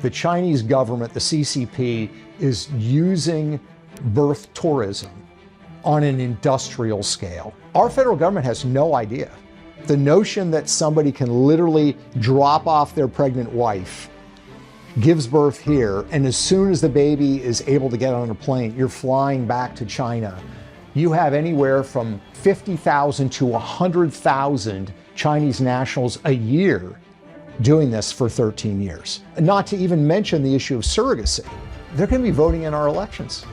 the Chinese government, the CCP, is using birth tourism on an industrial scale. Our federal government has no idea. The notion that somebody can literally drop off their pregnant wife, gives birth here, and as soon as the baby is able to get on a plane, you're flying back to China. You have anywhere from 50,000 to 100,000 Chinese nationals a year doing this for 13 years. Not to even mention the issue of surrogacy. They're going to be voting in our elections.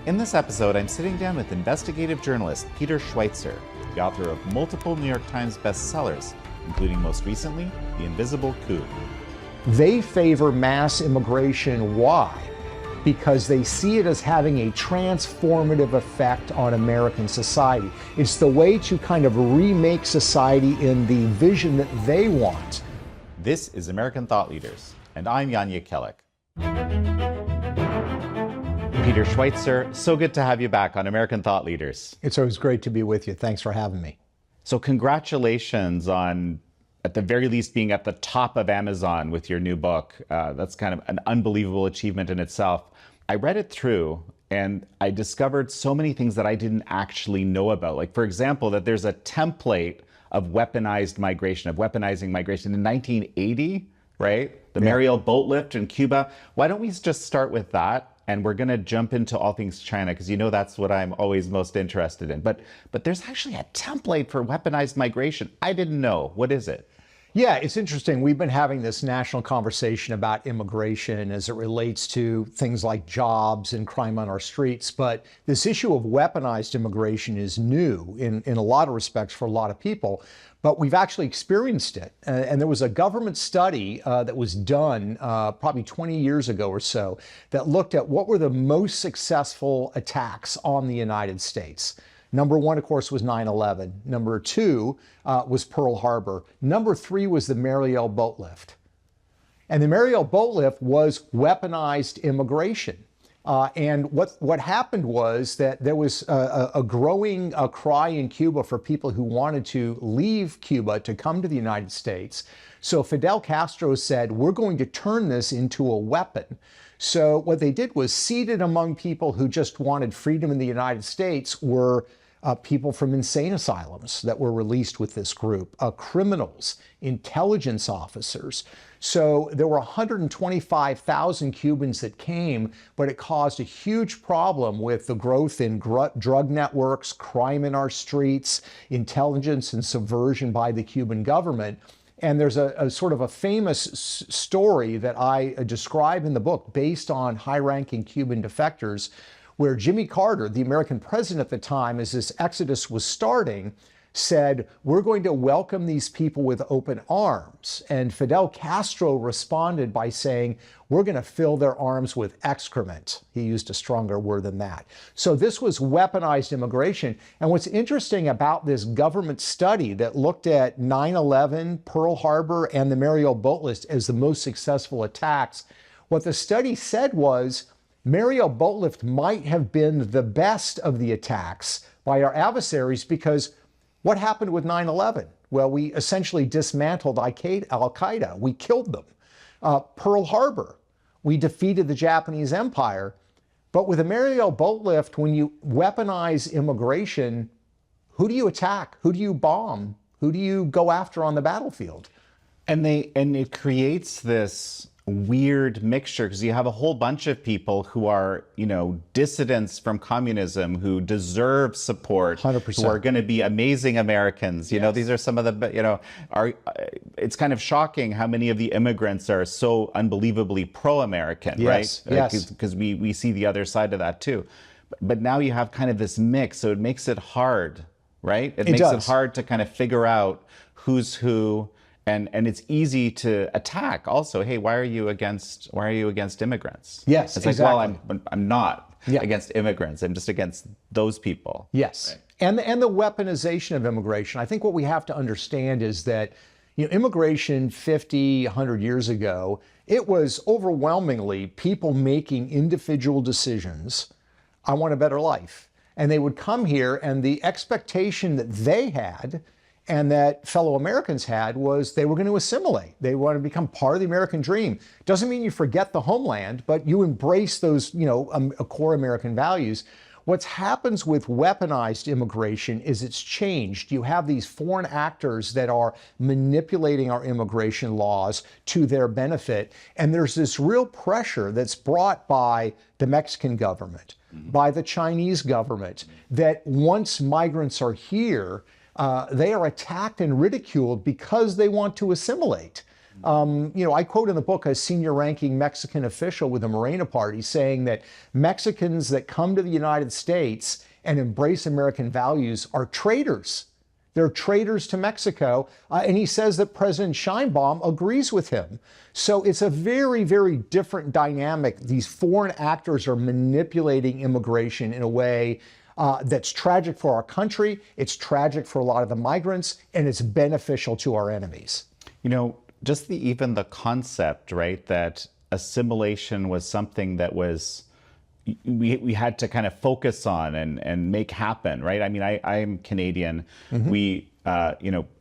In this episode, I'm sitting down with investigative journalist Peter Schweizer, the author of multiple New York Times bestsellers, including most recently, The Invisible Coup. They favor mass immigration. Why? Because they see it as having a transformative effect on American society. It's the way to kind of remake society in the vision that they want. This is American Thought Leaders, and I'm Yanya Kellick. Peter Schweizer, so good to have you back on American Thought Leaders. It's always great to be with you. Thanks for having me. So congratulations on, at the very least, being at the top of Amazon with your new book. That's kind of an unbelievable achievement in itself. I read it through and I discovered so many things that I didn't actually know about. Like, for example, that there's a template of weaponizing migration in 1980, right? The Mariel boat lift in Cuba. Why don't we just start with that? And we're going to jump into all things China, because you know that's what I'm always most interested in. But there's actually a template for weaponized migration. I didn't know. What is it? Yeah, it's interesting. We've been having this national conversation about immigration as it relates to things like jobs and crime on our streets. But this issue of weaponized immigration is new in a lot of respects for a lot of people. But we've actually experienced it. And there was a government study that was done probably 20 years ago or so that looked at what were the most successful attacks on the United States. Number one, of course, was 9/11. Number two was Pearl Harbor. Number three was the Mariel boat lift. And the Mariel boat lift was weaponized immigration. And what happened was that there was a growing cry in Cuba for people who wanted to leave Cuba to come to the United States. So Fidel Castro said, we're going to turn this into a weapon. So what they did was, seated among people who just wanted freedom in the United States were people from insane asylums that were released with this group, criminals, intelligence officers. So there were 125,000 Cubans that came, but it caused a huge problem with the growth in drug networks, crime in our streets, intelligence and subversion by the Cuban government. And there's a sort of a famous story that I describe in the book based on high-ranking Cuban defectors, where Jimmy Carter, the American president at the time, as this exodus was starting, said, we're going to welcome these people with open arms. And Fidel Castro responded by saying, we're going to fill their arms with excrement. He used a stronger word than that. So this was weaponized immigration. And what's interesting about this government study that looked at 9/11, Pearl Harbor, and the Mariel boat lift as the most successful attacks, what the study said was, Mariel boat lift might have been the best of the attacks by our adversaries, because what happened with 9/11? Well, we essentially dismantled Al-Qaeda. We killed them. Pearl Harbor, we defeated the Japanese Empire. But with the Mariel boat lift, when you weaponize immigration, who do you attack? Who do you bomb? Who do you go after on the battlefield? And it creates this weird mixture, because you have a whole bunch of people who are, dissidents from communism, who deserve support, 100%. Who are going to be amazing Americans. These are some of the, it's kind of shocking how many of the immigrants are so unbelievably pro-American, yes, right? Yes. Because we see the other side of that too. But now you have kind of this mix, so it makes it hard, right? It makes it hard to kind of figure out who's who. And it's easy to attack also. Hey, why are you against immigrants? Yes, it's like, exactly. well, I'm not against immigrants. I'm just against those people. Yes, right. And the weaponization of immigration. I think what we have to understand is that immigration 50, 100 years ago, it was overwhelmingly people making individual decisions. I want a better life. And they would come here, and the expectation that they had and that fellow Americans had was they were going to assimilate. They want to become part of the American dream. Doesn't mean you forget the homeland, but you embrace those, core American values. What happens with weaponized immigration is it's changed. You have these foreign actors that are manipulating our immigration laws to their benefit. And there's this real pressure that's brought by the Mexican government, by the Chinese government, that once migrants are here, they are attacked and ridiculed because they want to assimilate. I quote in the book a senior ranking Mexican official with the Morena Party saying that Mexicans that come to the United States and embrace American values are traitors. They're traitors to Mexico. And he says that President Sheinbaum agrees with him. So it's a very, very different dynamic. These foreign actors are manipulating immigration in a way that's tragic for our country. It's tragic for a lot of the migrants, and it's beneficial to our enemies. Just even the concept, right, that assimilation was something that was we had to kind of focus on and make happen, right? I mean, I'm Canadian. We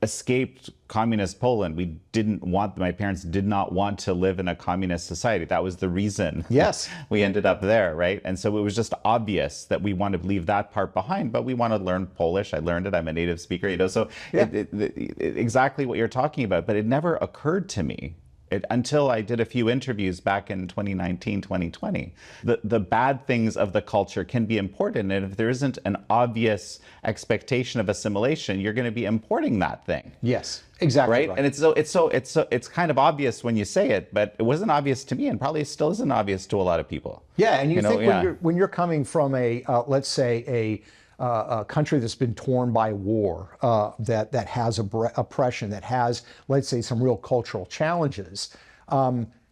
escaped communist Poland. My parents did not want to live in a communist society. That was the reason. Yes. We ended up there, right? And so it was just obvious that we want to leave that part behind, but we want to learn Polish. I learned it. I'm a native speaker, so yeah. Exactly what you're talking about, but it never occurred to me until I did a few interviews back in 2019, 2020. The bad things of the culture can be important, and if there isn't an obvious expectation of assimilation, you're going to be importing that thing. Yes, exactly. Right? And it's kind of obvious when you say it, but it wasn't obvious to me, and probably still isn't obvious to a lot of people. Yeah, and you think when you're coming from let's say a country that's been torn by war, that has oppression, that has, let's say, some real cultural challenges,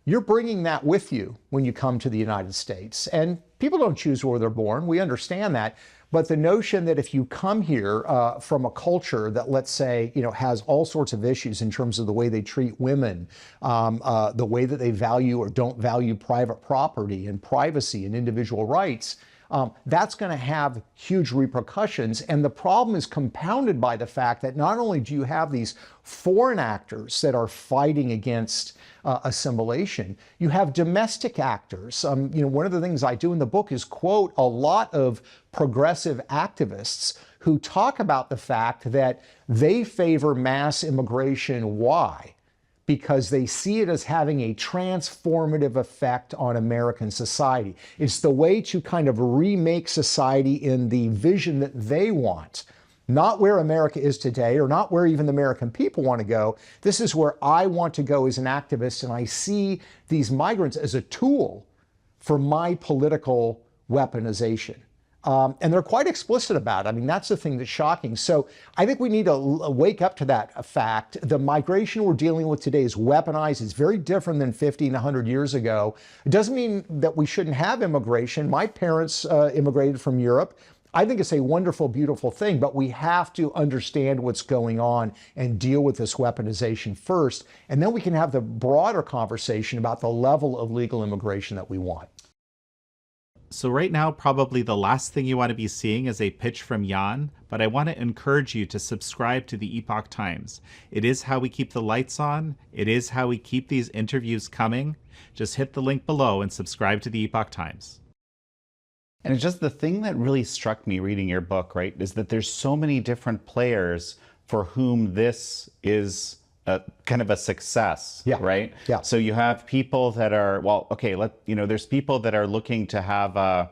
you're bringing that with you when you come to the United States. And people don't choose where they're born. We understand that. But the notion that if you come here from a culture that, let's say, has all sorts of issues in terms of the way they treat women, the way that they value or don't value private property and privacy and individual rights, that's going to have huge repercussions. And the problem is compounded by the fact that not only do you have these foreign actors that are fighting against assimilation, you have domestic actors. One of the things I do in the book is quote a lot of progressive activists who talk about the fact that they favor mass immigration. Why? Because they see it as having a transformative effect on American society. It's the way to kind of remake society in the vision that they want, not where America is today or not where even the American people want to go. This is where I want to go as an activist, and I see these migrants as a tool for my political weaponization. And they're quite explicit about it. I mean, that's the thing that's shocking. So I think we need to wake up to that fact. The migration we're dealing with today is weaponized. It's very different than 50 and 100 years ago. It doesn't mean that we shouldn't have immigration. My parents immigrated from Europe. I think it's a wonderful, beautiful thing, but we have to understand what's going on and deal with this weaponization first. And then we can have the broader conversation about the level of legal immigration that we want. So right now, probably the last thing you want to be seeing is a pitch from Jan, but I want to encourage you to subscribe to the Epoch Times. It is how we keep the lights on. It is how we keep these interviews coming. Just hit the link below and subscribe to the Epoch Times. And it's just the thing that really struck me reading your book, right, is that there's so many different players for whom this is kind of a success, right? Yeah. So you have people that are, there's people that are looking to have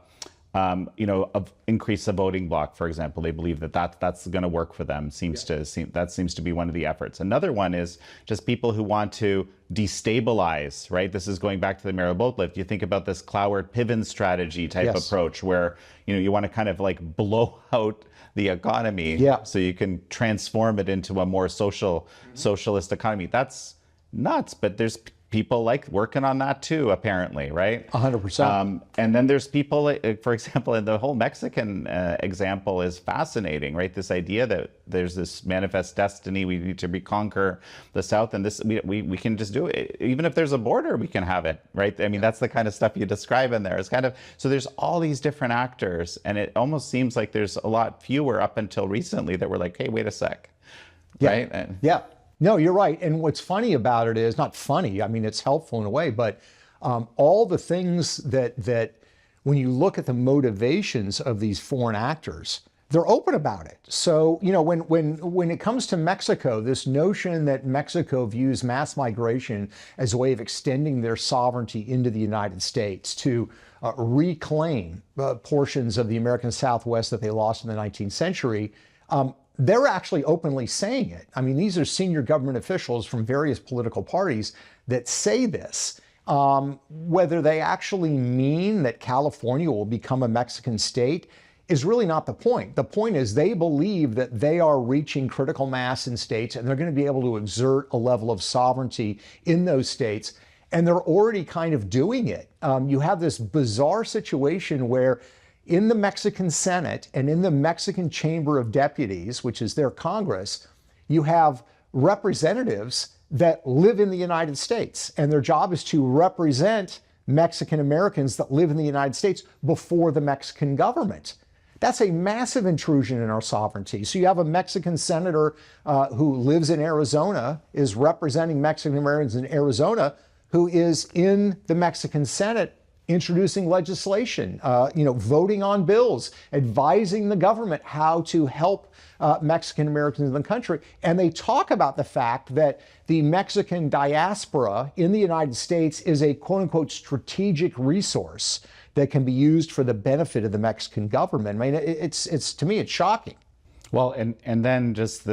increase the voting bloc, for example. They believe that's going to work for them. That seems to be one of the efforts. Another one is just people who want to destabilize, right? This is going back to the Mero boat lift. You think about this Cloward-Piven strategy type approach where, you want to kind of like blow out the economy so you can transform it into a more socialist economy. That's nuts, but there's people like working on that too, apparently, right? 100%. And then there's people, for example, and the whole Mexican example is fascinating, right? This idea that there's this manifest destiny, we need to reconquer the South, and this we can just do it. Even if there's a border, we can have it, right? I mean, that's the kind of stuff you describe in there. It's kind of, so there's all these different actors, and it almost seems like there's a lot fewer up until recently that were like, hey, wait a sec. right? Yeah. No, you're right. And what's funny about it is, not funny, I mean, it's helpful in a way, but all the things that when you look at the motivations of these foreign actors, they're open about it. So, you know, when it comes to Mexico, this notion that Mexico views mass migration as a way of extending their sovereignty into the United States to reclaim portions of the American Southwest that they lost in the 19th century, they're actually openly saying it. I mean, these are senior government officials from various political parties that say this. Whether they actually mean that California will become a Mexican state is really not the point. The point is they believe that they are reaching critical mass in states and they're going to be able to exert a level of sovereignty in those states. And they're already kind of doing it. You have this bizarre situation where in the Mexican Senate and in the Mexican Chamber of Deputies, which is their Congress, you have representatives that live in the United States, and their job is to represent Mexican Americans that live in the United States before the Mexican government. That's a massive intrusion in our sovereignty. So you have a Mexican senator who lives in Arizona, is representing Mexican Americans in Arizona, who is in the Mexican Senate introducing legislation, voting on bills, advising the government how to help Mexican Americans in the country. And they talk about the fact that the Mexican diaspora in the United States is a quote unquote strategic resource that can be used for the benefit of the Mexican government. I mean, it's to me, it's shocking. Well, and then just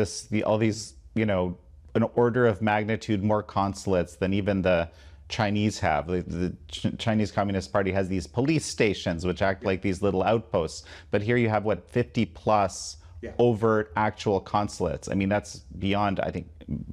all these, an order of magnitude more consulates than even the Chinese have. The Chinese Communist Party has these police stations which act like these little outposts. But here you have, 50 plus overt actual consulates. I mean, that's beyond, I think,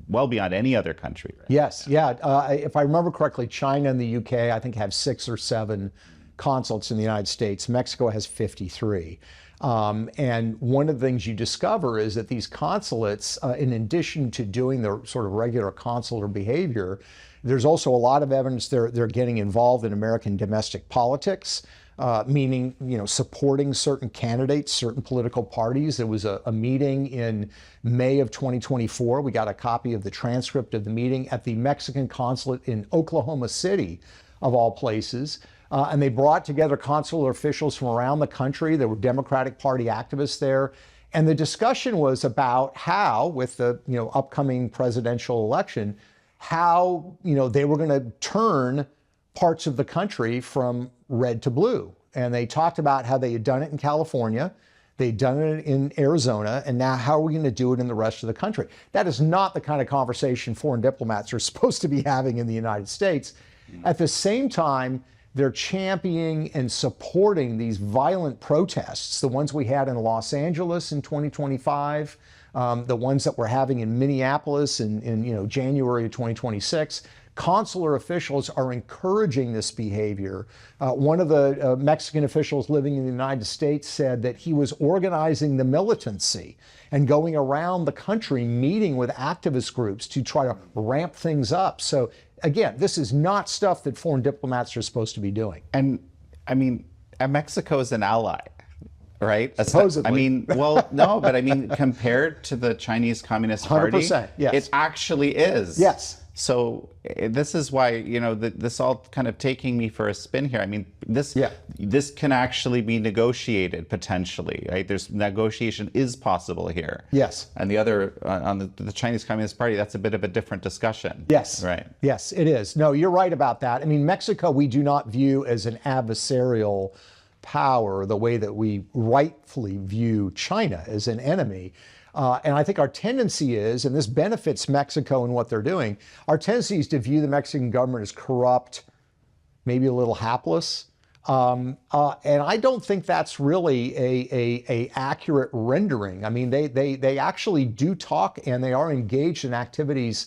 well beyond any other country. Right? Yes, yeah. If I remember correctly, China and the UK, I think, have 6 or 7 consulates in the United States. Mexico has 53. And one of the things you discover is that these consulates, in addition to doing their sort of regular consular behavior, there's also a lot of evidence they're getting involved in American domestic politics, meaning, supporting certain candidates, certain political parties. There was a meeting in May of 2024. We got a copy of the transcript of the meeting at the Mexican consulate in Oklahoma City, of all places. And they brought together consular officials from around the country. There were Democratic Party activists there. And the discussion was about how, with the upcoming presidential election, how they were going to turn parts of the country from red to blue. And they talked about how they had done it in California, they'd done it in Arizona, and now how are we going to do it in the rest of the country? That is not the kind of conversation foreign diplomats are supposed to be having in the United States. At the same time, they're championing and supporting these violent protests, the ones we had in Los Angeles in 2025, the ones that we're having in Minneapolis in January of 2026. Consular officials are encouraging this behavior. One of the Mexican officials living in the United States said that he was organizing the militancy and going around the country meeting with activist groups to try to ramp things up. So again, this is not stuff that foreign diplomats are supposed to be doing. And I mean, Mexico is an ally, right? Supposedly. I mean, well, no, but I mean, compared to the Chinese Communist Party, 100%, yes. It actually is. Yes. So this is why, this all kind of taking me for a spin here. I mean, this can actually be negotiated potentially, right? Negotiation is possible here. Yes. And the other, on the Chinese Communist Party, that's a bit of a different discussion. Yes. Right. Yes, it is. No, you're right about that. I mean, Mexico, we do not view as an adversarial power the way that we rightfully view China as an enemy. And I think our tendency is, and this benefits Mexico and what they're doing, our tendency is to view the Mexican government as corrupt, maybe a little hapless. And I don't think that's really a accurate rendering. I mean, they actually do talk and they are engaged in activities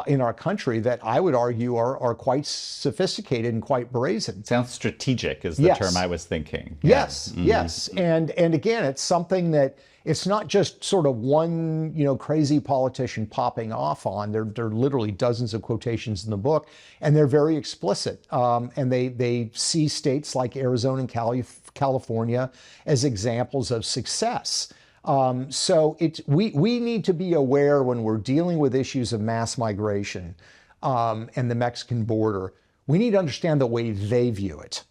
in our country that I would argue are quite sophisticated and quite brazen. Sounds strategic is the term I was thinking. Yes, yes. And again, it's something that it's not just sort of one, crazy politician popping off on. There are literally dozens of quotations in the book, and they're very explicit. And they see states like Arizona and California as examples of success. We need to be aware when we're dealing with issues of mass migration and the Mexican border. We need to understand the way they view it.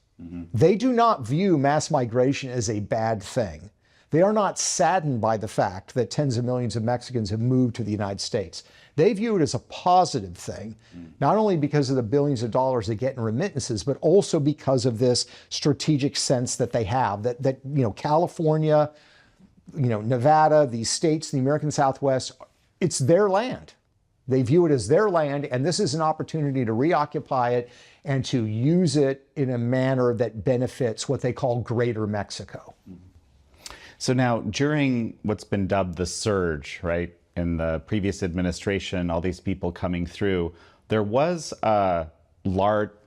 They do not view mass migration as a bad thing. They are not saddened by the fact that tens of millions of Mexicans have moved to the United States. They view it as a positive thing, not only because of the billions of dollars they get in remittances, but also because of this strategic sense that they have, that California, Nevada, these states, the American Southwest, it's their land. They view it as their land, and this is an opportunity to reoccupy it and to use it in a manner that benefits what they call Greater Mexico. So now, during what's been dubbed the surge, right, in the previous administration, all these people coming through, there was a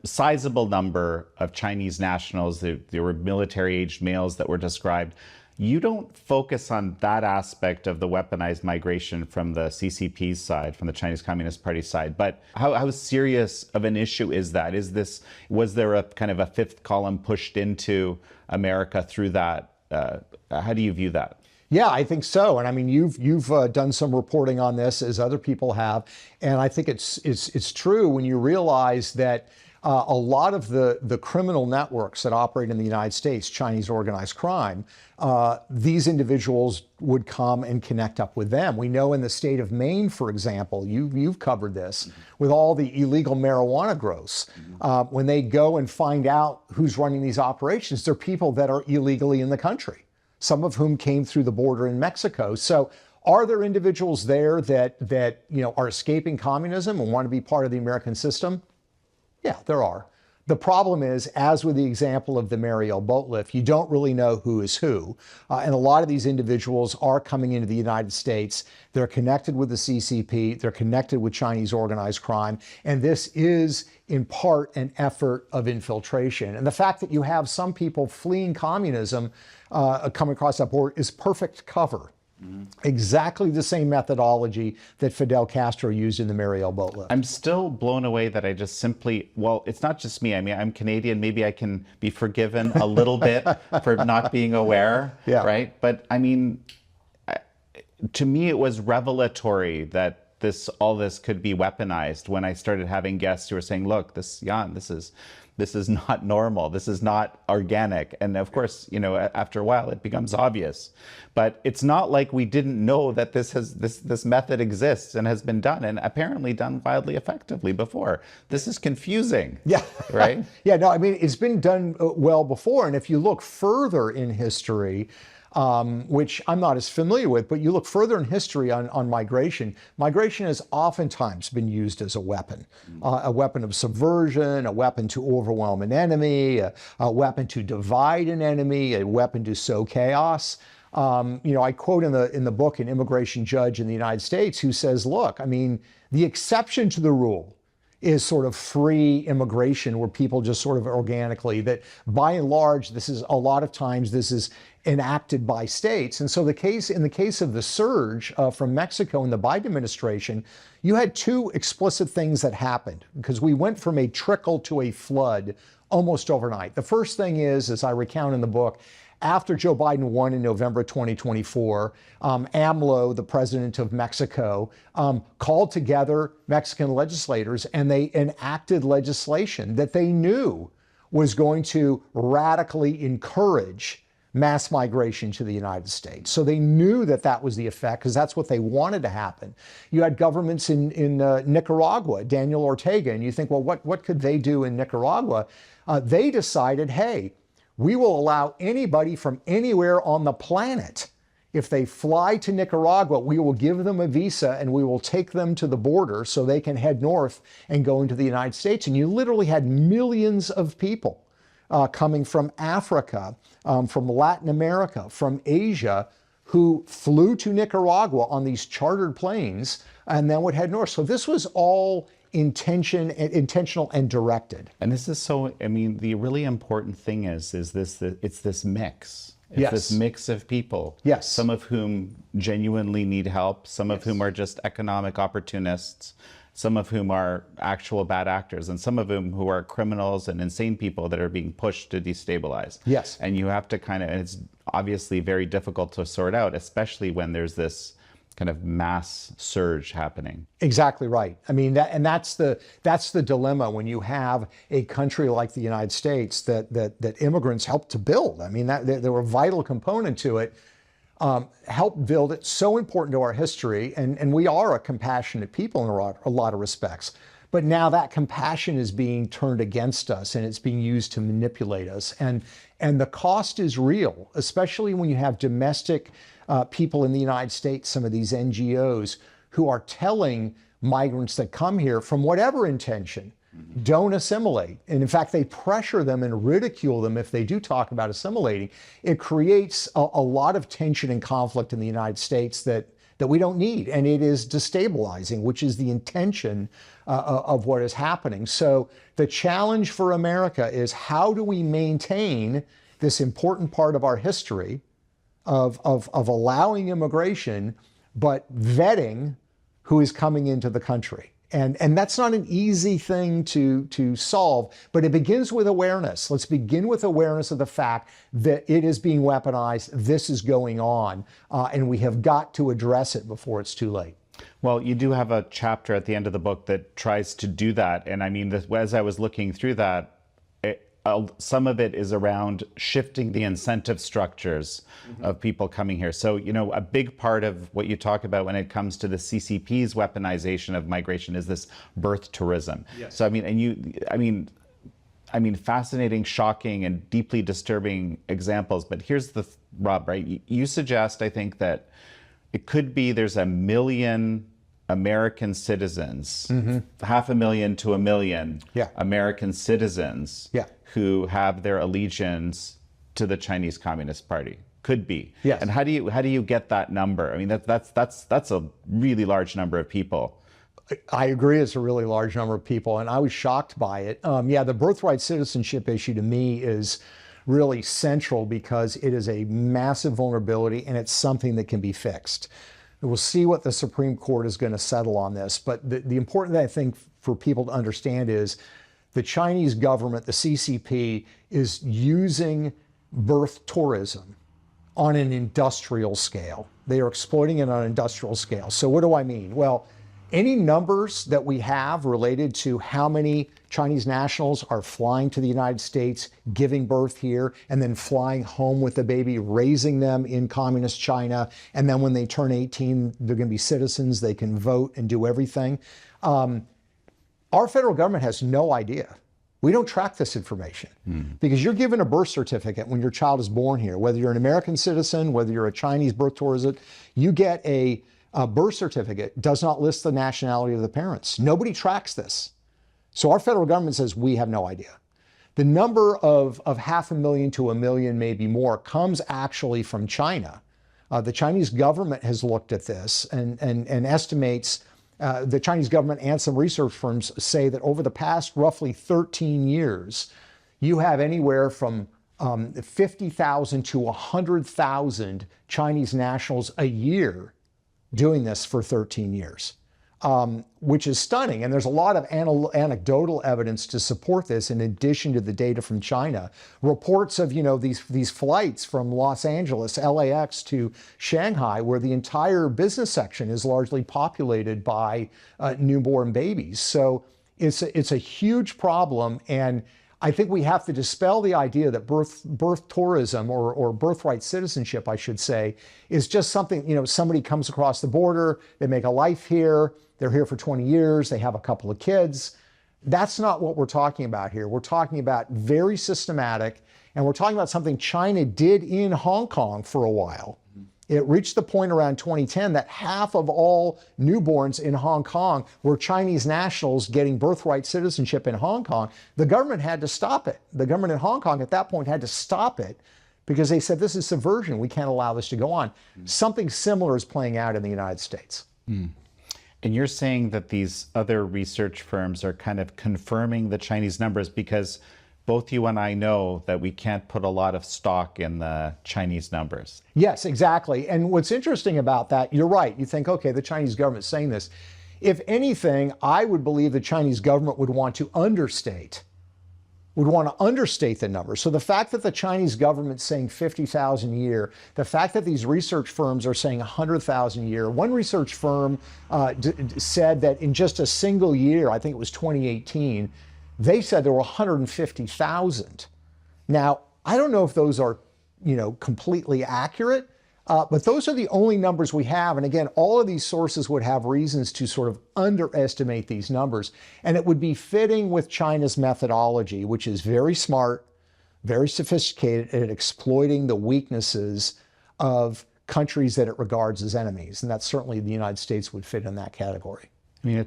sizable number of Chinese nationals. There were military-aged males that were described. You don't focus on that aspect of the weaponized migration from the CCP's side, from the Chinese Communist Party side, but how serious of an issue is that? Was there a kind of a fifth column pushed into America through that? How do you view that? Yeah, I think so. And I mean, you've done some reporting on this, as other people have, and I think it's true when you realize that a lot of the criminal networks that operate in the United States, Chinese organized crime, these individuals would come and connect up with them. We know in the state of Maine, for example, you've covered this, with all the illegal marijuana growths. When they go and find out who's running these operations, they're people that are illegally in the country, some of whom came through the border in Mexico. So are there individuals there that are escaping communism and want to be part of the American system? Yeah, there are. The problem is, as with the example of the Mariel boat lift, you don't really know who is who. And a lot of these individuals are coming into the United States. They're connected with the CCP. They're connected with Chinese organized crime. And this is, in part, an effort of infiltration. And the fact that you have some people fleeing communism coming across that border is perfect cover. Exactly the same methodology that Fidel Castro used in the Mariel boat lift. I'm still blown away that I just simply, well, it's not just me. I mean, I'm Canadian. Maybe I can be forgiven a little bit for not being aware, right? But I mean, to me, it was revelatory that all this could be weaponized when I started having guests who were saying, look, Jan, this is not normal. This is not organic. And of course, after a while, it becomes obvious. But it's not like we didn't know that this method exists and has been done, and apparently done wildly effectively before. This is confusing. Yeah. Right? Yeah, no, I mean, it's been done well before. And if you look further in history, which I'm not as familiar with, but you look further in history on migration. Migration has oftentimes been used as a weapon of subversion, a weapon to overwhelm an enemy, a weapon to divide an enemy, a weapon to sow chaos. I quote in the book an immigration judge in the United States who says, look, I mean, the exception to the rule is sort of free immigration where people just sort of organically, that by and large, this is enacted by states. And so in the case of the surge from Mexico in the Biden administration, you had two explicit things that happened because we went from a trickle to a flood almost overnight. The first thing is, as I recount in the book, after Joe Biden won in November 2024, AMLO, the president of Mexico, called together Mexican legislators and they enacted legislation that they knew was going to radically encourage mass migration to the United States. So they knew that was the effect because that's what they wanted to happen. You had governments in Nicaragua, Daniel Ortega, and you think, well, what could they do in Nicaragua? They decided, hey, we will allow anybody from anywhere on the planet. If they fly to Nicaragua, we will give them a visa and we will take them to the border so they can head north and go into the United States. And you literally had millions of people coming from Africa, from Latin America, from Asia, who flew to Nicaragua on these chartered planes and then would head north. So this was all intentional and directed. And this is so, I mean, the really important thing it's this mix. It's this mix of people. Yes. Some of whom genuinely need help, some of whom are just economic opportunists, some of whom are actual bad actors, and some of whom who are criminals and insane people that are being pushed to destabilize. Yes. And you have to kind of, and it's obviously very difficult to sort out, especially when there's this kind of mass surge happening. Exactly right. I mean, that's the dilemma when you have a country like the United States that immigrants helped to build. I mean, they were a vital component to it. Helped build it, so important to our history, and we are a compassionate people in a lot of respects. But now that compassion is being turned against us, and it's being used to manipulate us. And the cost is real, especially when you have domestic people in the United States, some of these NGOs, who are telling migrants that come here from whatever intention, don't assimilate. And in fact, they pressure them and ridicule them if they do talk about assimilating. It creates a lot of tension and conflict in the United States that we don't need. And it is destabilizing, which is the intention of what is happening. So the challenge for America is, how do we maintain this important part of our history of allowing immigration, but vetting who is coming into the country? And that's not an easy thing to solve, but it begins with awareness. Let's begin with awareness of the fact that it is being weaponized, this is going on, and we have got to address it before it's too late. Well, you do have a chapter at the end of the book that tries to do that. And I mean, as I was looking through that, some of it is around shifting the incentive structures of people coming here. So, you know, a big part of what you talk about when it comes to the CCP's weaponization of migration is this birth tourism. Yes. So, I mean, fascinating, shocking, and deeply disturbing examples. But here's the rub, right? You suggest, I think, that it could be there's 1 million American citizens, 500,000 to 1 million American citizens who have their allegiance to the Chinese Communist Party. Could be. Yes. And how do you get that number? I mean, that's a really large number of people. I agree, it's a really large number of people, and I was shocked by it. The birthright citizenship issue to me is really central because it is a massive vulnerability and it's something that can be fixed. We'll see what the Supreme Court is going to settle on this, but the important thing I think for people to understand is the Chinese government, the CCP, is using birth tourism on an industrial scale. They are exploiting it on an industrial scale. So what do I mean? Well, any numbers that we have related to how many Chinese nationals are flying to the United States, giving birth here, and then flying home with the baby, raising them in communist China, and then when they turn 18, they're going to be citizens, they can vote and do everything. Our federal government has no idea. We don't track this information because you're given a birth certificate when your child is born here, whether you're an American citizen, whether you're a Chinese birth tourist, you get a birth certificate, does not list the nationality of the parents. Nobody tracks this. So our federal government says we have no idea. The number of 500,000 to 1 million, maybe more, comes actually from China. The Chinese government has looked at this and estimates, the Chinese government and some research firms say that over the past roughly 13 years, you have anywhere from 50,000 to 100,000 Chinese nationals a year doing this for 13 years, which is stunning. And there's a lot of anecdotal evidence to support this in addition to the data from China. Reports of, these flights from Los Angeles, LAX to Shanghai, where the entire business section is largely populated by newborn babies. So it's a huge problem. And I think we have to dispel the idea that birth tourism or birthright citizenship, I should say, is just something, somebody comes across the border, they make a life here, they're here for 20 years, they have a couple of kids. That's not what we're talking about here. We're talking about very systematic, and we're talking about something China did in Hong Kong for a while. It reached the point around 2010 that half of all newborns in Hong Kong were Chinese nationals getting birthright citizenship in Hong Kong. The government had to stop it. The government in Hong Kong at that point had to stop it because they said, this is subversion. We can't allow this to go on. Something similar is playing out in the United States. And you're saying that these other research firms are kind of confirming the Chinese numbers because both you and I know that we can't put a lot of stock in the Chinese numbers. Yes, exactly. And what's interesting about that, you're right. You think, okay, the Chinese government's saying this. If anything, I would believe the Chinese government would want to understate the numbers. So the fact that the Chinese government's saying 50,000 a year, the fact that these research firms are saying 100,000 a year. One research firm said that in just a single year, I think it was 2018, they said there were 150,000. Now, I don't know if those are, completely accurate, but those are the only numbers we have. And again, all of these sources would have reasons to sort of underestimate these numbers. And it would be fitting with China's methodology, which is very smart, very sophisticated at exploiting the weaknesses of countries that it regards as enemies. And that's certainly the United States would fit in that category. I mean,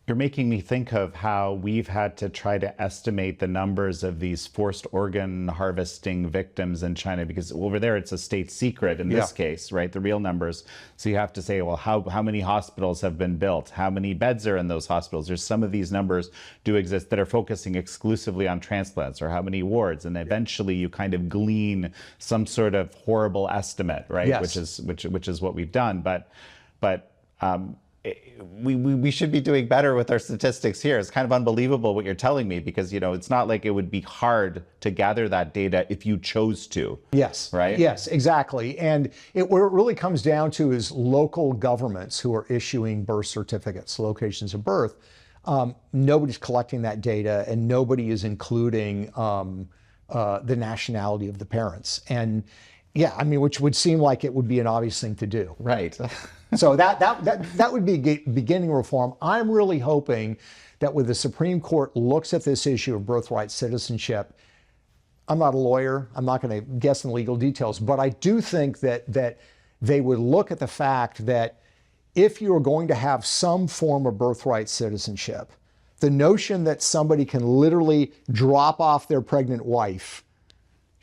you're making me think of how we've had to try to estimate the numbers of these forced organ harvesting victims in China, because over there it's a state secret in this case, right? The real numbers. So you have to say, well, how many hospitals have been built? How many beds are in those hospitals? There's some of these numbers do exist that are focusing exclusively on transplants, or how many wards, and eventually you kind of glean some sort of horrible estimate, right? Yes. Which is what we've done, but we should be doing better with our statistics here. It's kind of unbelievable what you're telling me, because, it's not like it would be hard to gather that data if you chose to. Yes. Right? Yes, exactly. And what it really comes down to is local governments who are issuing birth certificates, locations of birth. Nobody's collecting that data, and nobody is including the nationality of the parents. And which would seem like it would be an obvious thing to do. Right. So that would be beginning reform. I'm really hoping that when the Supreme Court looks at this issue of birthright citizenship, I'm not a lawyer, I'm not going to guess in legal details, but I do think that they would look at the fact that if you're going to have some form of birthright citizenship, the notion that somebody can literally drop off their pregnant wife,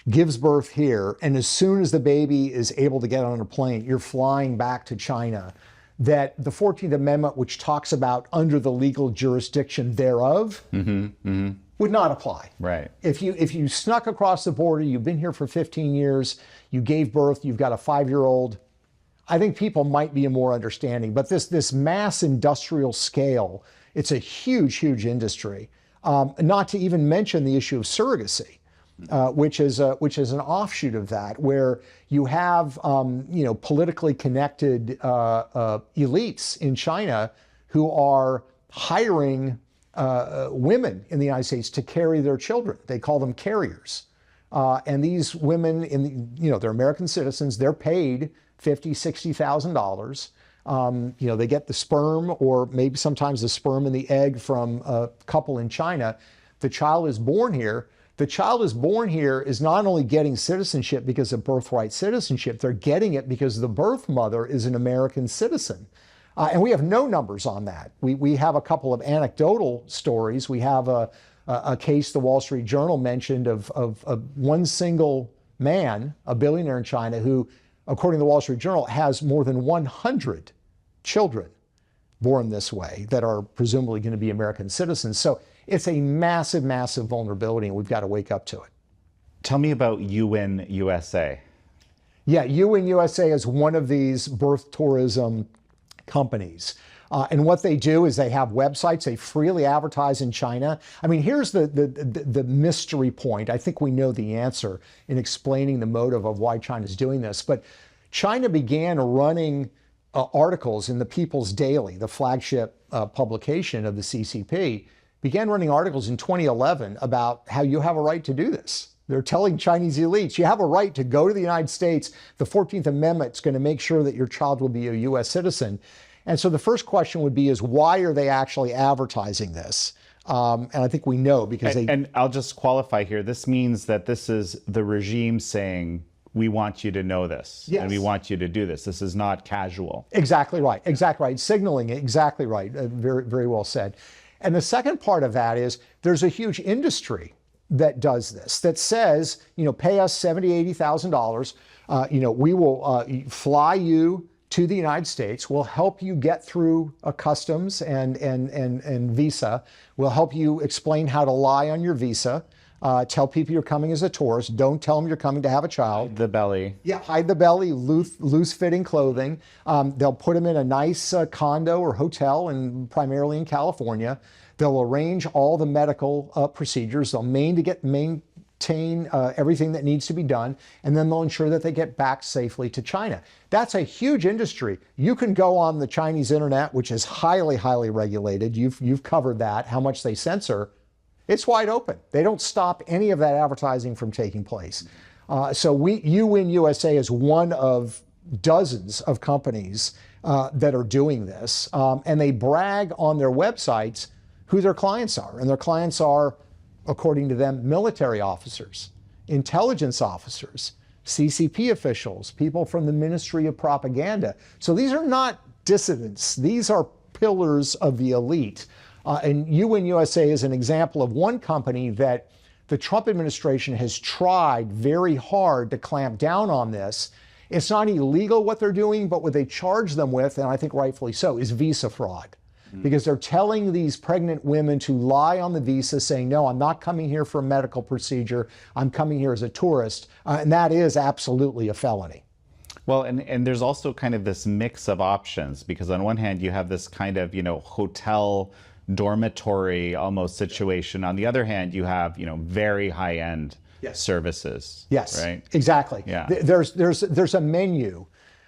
gives birth here, and as soon as the baby is able to get on a plane, you're flying back to China, that the 14th Amendment, which talks about under the legal jurisdiction thereof, would not apply. Right. If you snuck across the border, you've been here for 15 years, you gave birth, you've got a 5-year-old, I think people might be more understanding. But this mass industrial scale, it's a huge, huge industry. Not to even mention the issue of surrogacy. Which is an offshoot of that, where you have politically connected elites in China who are hiring women in the United States to carry their children. They call them carriers, and these women, they're American citizens. They're paid $50,000-$60,000. They get the sperm, or maybe sometimes the sperm and the egg, from a couple in China. The child is born here. The child is born here is not only getting citizenship because of birthright citizenship, they're getting it because the birth mother is an American citizen. And we have no numbers on that. We have a couple of anecdotal stories. We have a case the Wall Street Journal mentioned of one single man, a billionaire in China, who, according to the Wall Street Journal, has more than 100 children born this way that are presumably going to be American citizens. So it's a massive, massive vulnerability, and we've got to wake up to it. Tell me about UN USA. Yeah, UN USA is one of these birth tourism companies. And what they do is they have websites. They freely advertise in China. I mean, here's the mystery point. I think we know the answer in explaining the motive of why China's doing this. But China began running articles in the People's Daily, the flagship publication of the CCP, began running articles in 2011 about how you have a right to do this. They're telling Chinese elites, you have a right to go to the United States. The 14th Amendment is going to make sure that your child will be a U.S. citizen. And so the first question would be is, why are they actually advertising this? And I think we know because And I'll just qualify here. This means that this is the regime saying, we want you to know this, yes, and we want you to do this. This is not casual. Exactly right. Exactly right. Signaling, exactly right. Very, very well said. And the second part of that is there's a huge industry that does this, that says, pay us $70,000, $80,000. We will fly you to the United States. We'll help you get through a customs and visa. We'll help you explain how to lie on your visa. Tell people you're coming as a tourist. Don't tell them you're coming to have a child. The belly. Yeah, hide the belly, loose-fitting clothing. They'll put them in a nice condo or hotel, and primarily in California. They'll arrange all the medical procedures. They'll maintain everything that needs to be done, and then they'll ensure that they get back safely to China. That's a huge industry. You can go on the Chinese internet, which is highly, highly regulated. You've covered that, how much they censor. It's wide open. They don't stop any of that advertising from taking place. So You Win USA is one of dozens of companies that are doing this, and they brag on their websites who their clients are. And their clients are, according to them, military officers, intelligence officers, CCP officials, people from the Ministry of Propaganda. So these are not dissidents. These are pillars of the elite. And You Win USA is an example of one company that the Trump administration has tried very hard to clamp down on this. It's not illegal what they're doing, but what they charge them with, and I think rightfully so, is visa fraud. Because they're telling these pregnant women to lie on the visa, saying, no, I'm not coming here for a medical procedure. I'm coming here as a tourist. And that is absolutely a felony. Well, and there's also kind of this mix of options, because on one hand, you have this kind of, hotel dormitory almost situation. On the other hand, you have, very high-end services. Yes, right? Exactly. Yeah. There's a menu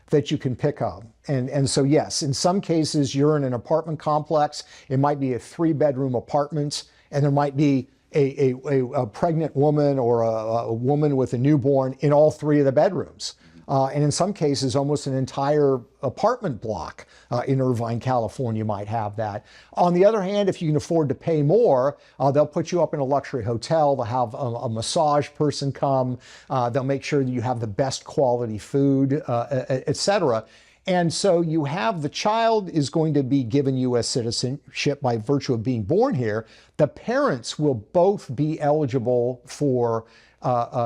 that you can pick up. And so, yes, in some cases, you're in an apartment complex. It might be a 3-bedroom apartment, and there might be a pregnant woman or a woman with a newborn in all 3 of the bedrooms. And in some cases, almost an entire apartment block in Irvine, California might have that. On the other hand, if you can afford to pay more, they'll put you up in a luxury hotel. They'll have a massage person come. They'll make sure that you have the best quality food, et cetera. And so you have the child is going to be given U.S. citizenship by virtue of being born here. The parents will both be eligible for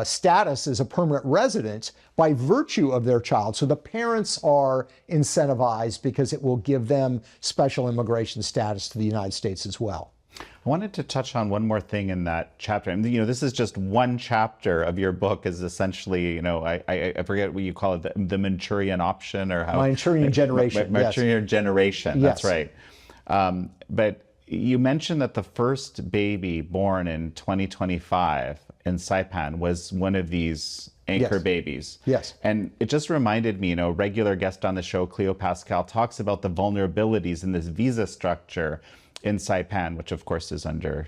status as a permanent resident by virtue of their child. So the parents are incentivized because it will give them special immigration status to the United States as well. I wanted to touch on one more thing in that chapter. And, this is just one chapter of your book is essentially, I forget what you call it, the Manchurian option or how... Manchurian generation. Manchurian generation, yes. That's right. But you mentioned that the first baby born in 2025 in Saipan was one of these anchor babies. Yes. And it just reminded me, regular guest on the show, Cleo Pascal, talks about the vulnerabilities in this visa structure in Saipan, which of course is under,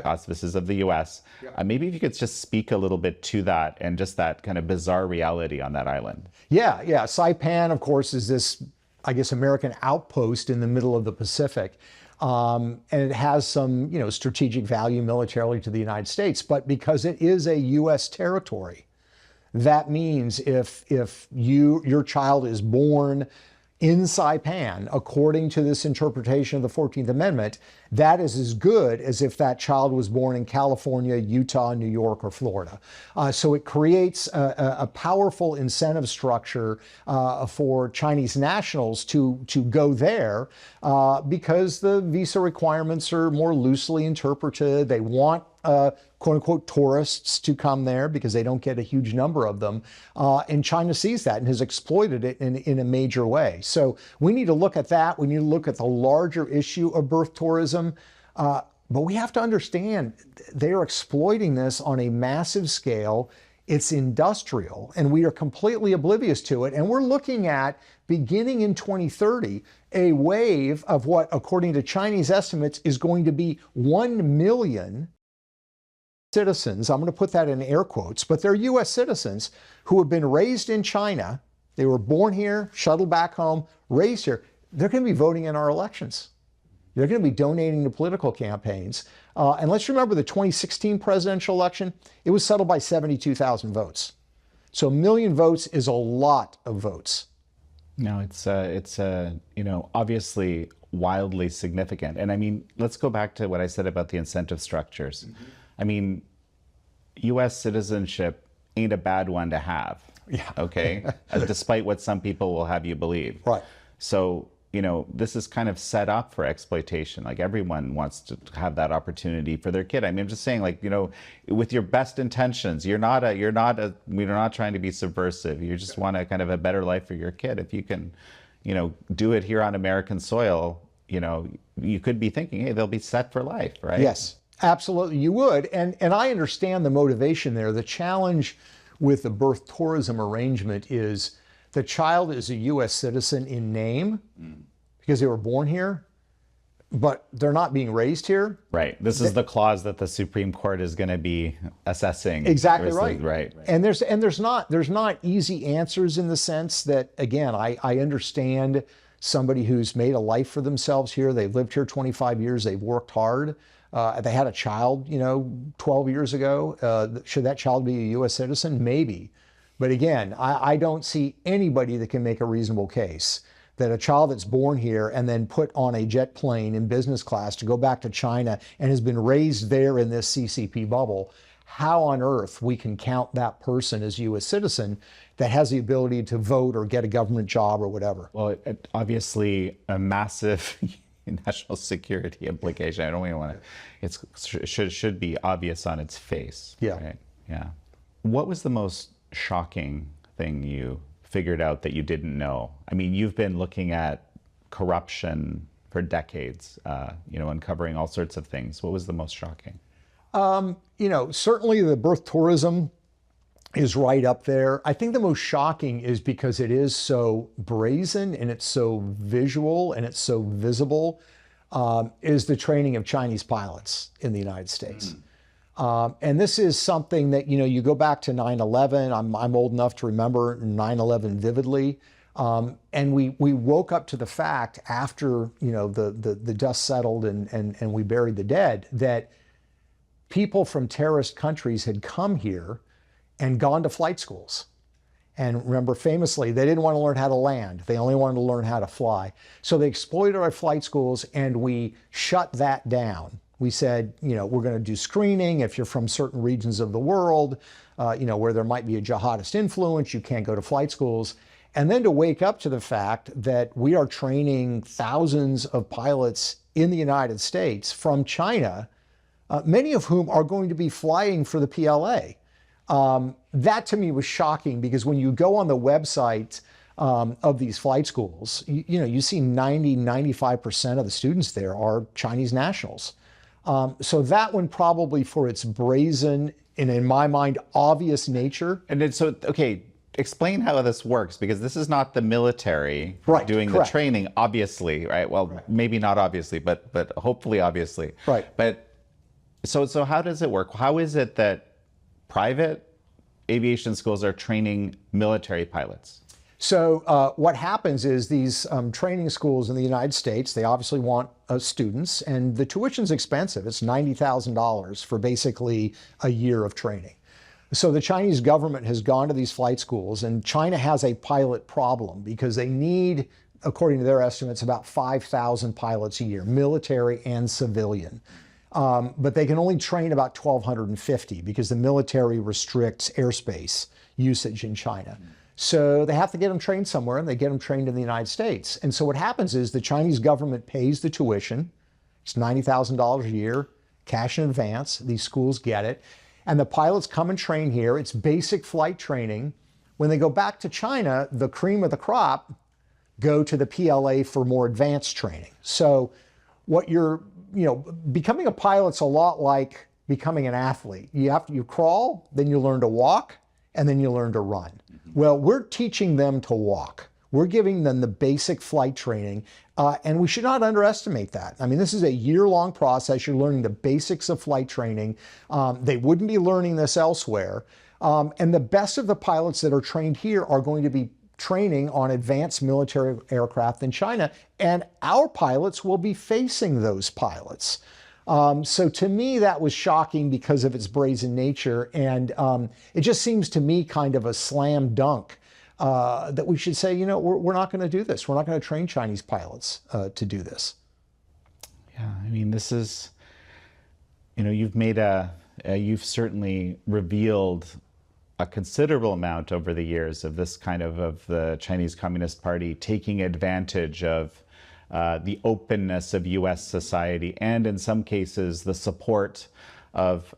auspices of the U.S. Maybe if you could just speak a little bit to that and just that kind of bizarre reality on that island. Yeah. Saipan, of course, is this, I guess, American outpost in the middle of the Pacific. And it has some, strategic value militarily to the United States. But because it is a U.S. territory, that means if your child is born in Saipan, according to this interpretation of the 14th Amendment, that is as good as if that child was born in California, Utah, New York, or Florida. So it creates a powerful incentive structure for Chinese nationals to go there because the visa requirements are more loosely interpreted. They want quote unquote tourists to come there because they don't get a huge number of them. And China sees that and has exploited it in a major way. So we need to look at that. We need to look at the larger issue of birth tourism. But we have to understand they are exploiting this on a massive scale. It's industrial, and we are completely oblivious to it. And we're looking at, beginning in 2030, a wave of what, according to Chinese estimates, is going to be 1 million citizens. I'm going to put that in air quotes, but they're U.S. citizens who have been raised in China. They were born here, shuttled back home, raised here. They're going to be voting in our elections. They're going to be donating to political campaigns. And let's remember the 2016 presidential election, it was settled by 72,000 votes. So 1 million votes is a lot of votes. No, it's obviously wildly significant. And I mean, let's go back to what I said about the incentive structures. Mm-hmm. I mean, U.S. citizenship ain't a bad one to have. Yeah. Okay. Despite what some people will have you believe. Right. So, this is kind of set up for exploitation. Like everyone wants to have that opportunity for their kid. I mean, I'm just saying, like, with your best intentions, we're not trying to be subversive. You just want a kind of a better life for your kid. If you can, do it here on American soil, you could be thinking, hey, they'll be set for life, right? Yes, absolutely, you would. And I understand the motivation there. The challenge with the birth tourism arrangement is the child is a U.S. citizen in name because they were born here, but they're not being raised here. Right. This is the clause that the Supreme Court is going to be assessing. Exactly right. Right. And there's not easy answers in the sense that, again, I understand somebody who's made a life for themselves here. They've lived here 25 years. They've worked hard. They had a child, 12 years ago. Should that child be a U.S. citizen? Maybe. But again, I don't see anybody that can make a reasonable case that a child that's born here and then put on a jet plane in business class to go back to China and has been raised there in this CCP bubble, how on earth we can count that person as a U.S. citizen that has the ability to vote or get a government job or whatever? Well, obviously a massive national security implication. I don't even want to, it should be obvious on its face. Yeah. Right? Yeah. What was the most shocking thing you figured out that you didn't know? I mean, you've been looking at corruption for decades, uncovering all sorts of things. What was the most shocking? Certainly the birth tourism is right up there. I think the most shocking is because it is so brazen and it's so visual and it's so visible, is the training of Chinese pilots in the United States. And this is something that, you go back to 9/11. I'm old enough to remember 9/11 vividly. And we woke up to the fact after, the dust settled and we buried the dead, that people from terrorist countries had come here and gone to flight schools. And remember, famously, they didn't want to learn how to land. They only wanted to learn how to fly. So they exploited our flight schools and we shut that down. We said, we're going to do screening. If you're from certain regions of the world, where there might be a jihadist influence, you can't go to flight schools. And then to wake up to the fact that we are training thousands of pilots in the United States from China, many of whom are going to be flying for the PLA. That to me was shocking because when you go on the website of these flight schools, you see 95% of the students there are Chinese nationals. So that one probably for its brazen and in my mind, obvious nature. And then, okay, explain how this works, because this is not the military doing correct. The training, obviously, right? Well, maybe not obviously, but hopefully obviously. Right. But so how does it work? How is it that private aviation schools are training military pilots? So what happens is these training schools in the United States, they obviously want students, and the tuition's expensive. It's $90,000 for basically a year of training. So the Chinese government has gone to these flight schools, and China has a pilot problem because they need, according to their estimates, about 5,000 pilots a year, military and civilian. But they can only train about 1,250 because the military restricts airspace usage in China. So they have to get them trained somewhere, and they get them trained in the United States. And so what happens is the Chinese government pays the tuition. It's $90,000 a year, cash in advance. These schools get it. And the pilots come and train here. It's basic flight training. When they go back to China, the cream of the crop go to the PLA for more advanced training. So what you're, becoming a pilot's a lot like becoming an athlete. You crawl, then you learn to walk, and then you learn to run. Well, we're teaching them to walk. We're giving them the basic flight training, and we should not underestimate that. I mean, this is a year-long process. You're learning the basics of flight training. They wouldn't be learning this elsewhere. And the best of the pilots that are trained here are going to be training on advanced military aircraft in China, and our pilots will be facing those pilots. So to me, that was shocking because of its brazen nature, and it just seems to me kind of a slam dunk that we should say, we're not going to do this. We're not going to train Chinese pilots to do this. Yeah, I mean, this is, you've certainly revealed a considerable amount over the years of this kind of the Chinese Communist Party taking advantage of the openness of U.S. society, and in some cases the support of,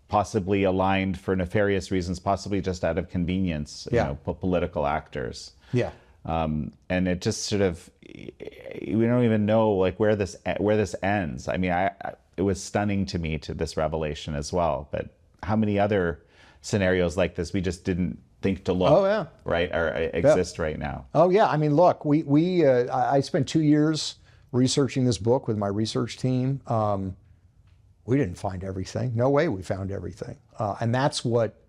possibly aligned for nefarious reasons, possibly just out of convenience, political actors. Yeah. And it just sort of, we don't even know like where this ends. I mean, it was stunning to me, to this revelation as well. But how many other scenarios like this we just didn't think to look, right, or exist right now? Oh yeah, I mean, look, I spent 2 years researching this book with my research team. We didn't find everything. No way we found everything. And that's what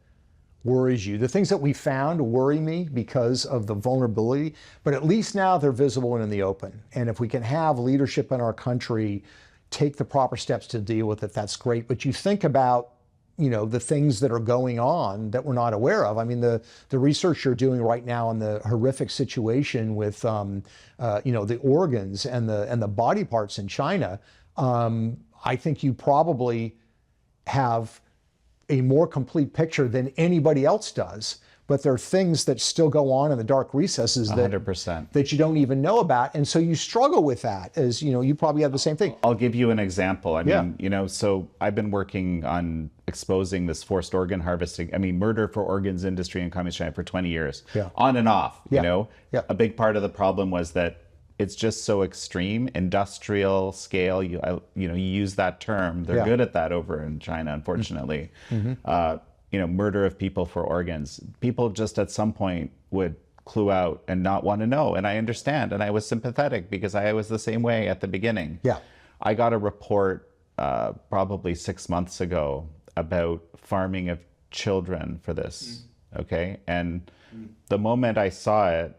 worries you. The things that we found worry me because of the vulnerability, but at least now they're visible and in the open. And if we can have leadership in our country take the proper steps to deal with it, that's great. But you think about, the things that are going on that we're not aware of. I mean, the research you're doing right now on the horrific situation with, the organs and the body parts in China, I think you probably have a more complete picture than anybody else does. But there are things that still go on in the dark recesses that 100%. that you don't even know about. And so you struggle with that, as you probably have the same thing. I'll give you an example. I mean, so I've been working on exposing this forced organ harvesting, murder for organs industry in Communist China for 20 years, on and off, A big part of the problem was that it's just so extreme, industrial scale. You use that term. They're good at that over in China, unfortunately. Murder of people for organs. People just at some point would clue out and not want to know. And I understand. And I was sympathetic because I was the same way at the beginning. Yeah. I got a report probably 6 months ago about farming of children for this. Okay. And the moment I saw it,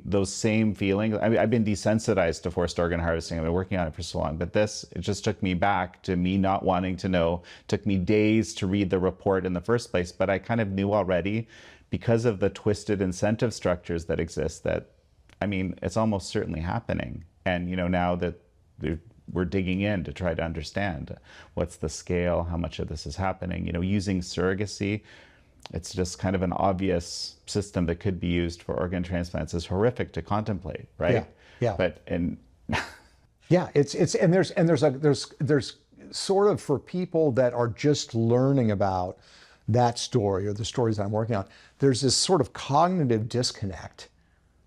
those same feelings, I've been desensitized to forced organ harvesting. I've been working on it for so long, but it just took me back to me not wanting to know. It took me days to read the report in the first place, but I kind of knew already because of the twisted incentive structures that exist that, it's almost certainly happening. And, now that we're digging in to try to understand what's the scale, how much of this is happening, using surrogacy. It's just kind of an obvious system that could be used for organ transplants. Is horrific to contemplate, right? Yeah. But there's sort of, for people that are just learning about that story or the stories I'm working on, there's this sort of cognitive disconnect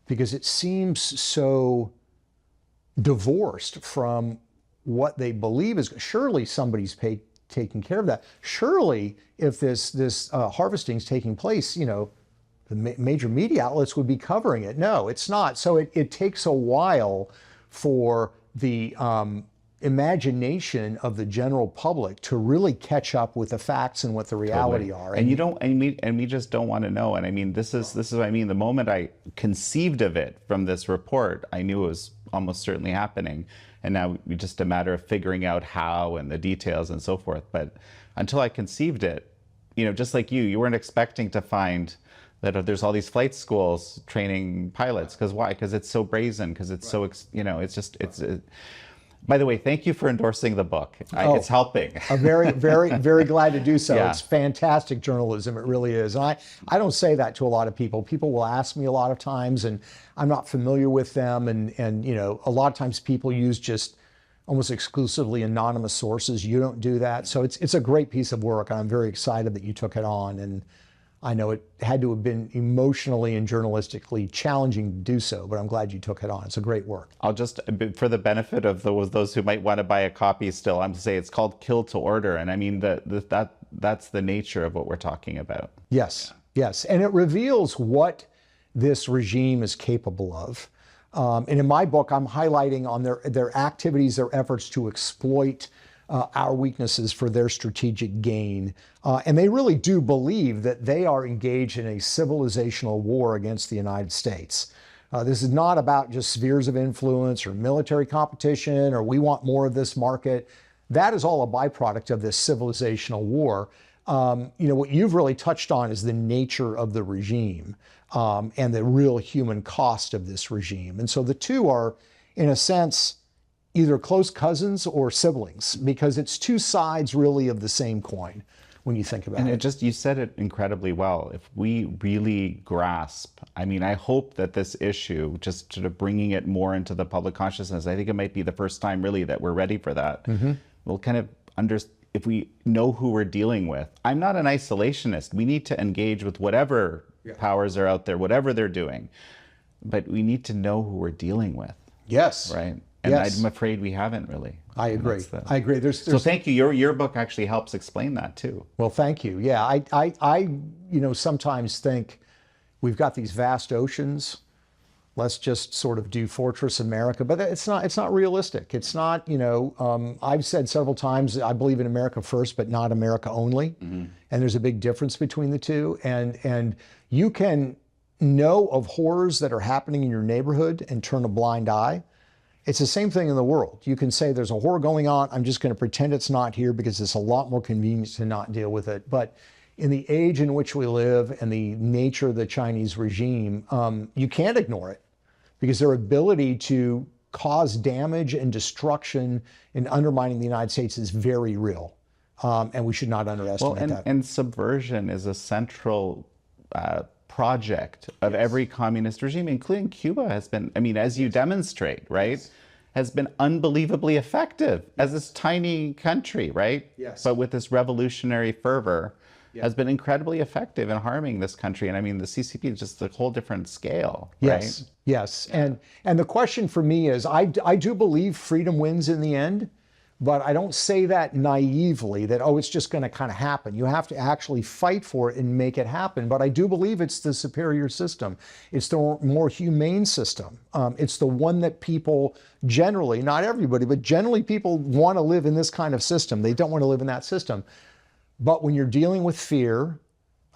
because it seems so divorced from what they believe is. Surely somebody's taking care of that. Surely, if this harvesting is taking place, the major media outlets would be covering it. No, it's not. So it takes a while for the imagination of the general public to really catch up with the facts and what the reality are. And we just don't want to know. And this is what I mean. The moment I conceived of it from this report, I knew it was almost certainly happening. And now it's just a matter of figuring out how and the details and so forth. But until I conceived it, just like you weren't expecting to find that there's all these flight schools training pilots. Because why? Because it's so brazen. Because it's so, By the way, thank you for endorsing the book. It's helping. I'm very, very, very glad to do so. Yeah. It's fantastic journalism. It really is. And I don't say that to a lot of people. People will ask me a lot of times, and I'm not familiar with them. And a lot of times people use just almost exclusively anonymous sources. You don't do that. So it's a great piece of work. And I'm very excited that you took it on. And I know it had to have been emotionally and journalistically challenging to do so, but I'm glad you took it on. It's a great work. I'll just, for the benefit of those who might want to buy a copy still, I'm to say it's called Kill to Order. And that's the nature of what we're talking about. Yes. And it reveals what this regime is capable of. And in my book, I'm highlighting on their activities, their efforts to exploit our weaknesses for their strategic gain. And they really do believe that they are engaged in a civilizational war against the United States. This is not about just spheres of influence or military competition or we want more of this market. That is all a byproduct of this civilizational war. What you've really touched on is the nature of the regime and the real human cost of this regime. And so the two are, in a sense, either close cousins or siblings, because it's two sides really of the same coin. when you think about And it. you said it incredibly well. If we really grasp, I mean, I hope that this issue, just sort of bringing it more into the public consciousness, I think it might be the first time really that we're ready for that. We'll kind of if we know who we're dealing with. I'm not an isolationist. We need to engage with whatever powers are out there, whatever they're doing. But we need to know who we're dealing with. Yes. Right? And I'm afraid we haven't really. I agree. I agree. So thank you. Your book actually helps explain that too. Well, thank you. Yeah, I sometimes think we've got these vast oceans. Let's just sort of do Fortress America, but it's not realistic. It's not, I've said several times, I believe in America first, but not America only. And there's a big difference between the two. And you can know of horrors that are happening in your neighborhood and turn a blind eye. It's the same thing in the world. You can say there's a horror going on. I'm just going to pretend it's not here because it's a lot more convenient to not deal with it. But in the age in which we live and the nature of the Chinese regime, you can't ignore it because their ability to cause damage and destruction and undermining the United States is very real. And we should not underestimate that. And subversion is a central project of every communist regime, including Cuba, has been, I mean, as you demonstrate, right, has been unbelievably effective as this tiny country, right? Yes. But with this revolutionary fervor, has been incredibly effective in harming this country. And I mean, the CCP is just a whole different scale, right? Yes, yes. And the question for me is, I do believe freedom wins in the end, but I don't say that naively that, oh, it's just going to kind of happen. You have to actually fight for it and make it happen. But I do believe it's the superior system. It's the more humane system. It's the one that people generally, not everybody, but generally people want to live in this kind of system. They don't want to live in that system. But when you're dealing with fear,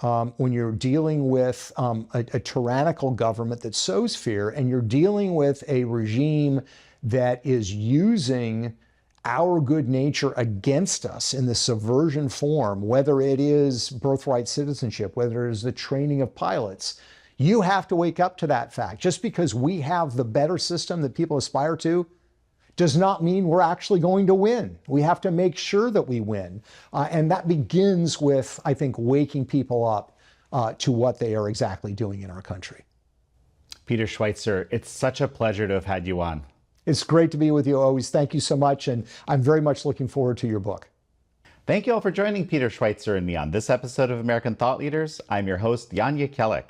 when you're dealing with a tyrannical government that sows fear, and you're dealing with a regime that is using our good nature against us in the subversion form, whether it is birthright citizenship, whether it is the training of pilots, you have to wake up to that fact. Just because we have the better system that people aspire to does not mean we're actually going to win. We have to make sure that we win. And that begins with, I think, waking people up to what they are exactly doing in our country. Peter Schweizer, it's such a pleasure to have had you on. It's great to be with you always. Thank you so much. And I'm very much looking forward to your book. Thank you all for joining Peter Schweizer and me on this episode of American Thought Leaders. I'm your host, Jan Jekielek.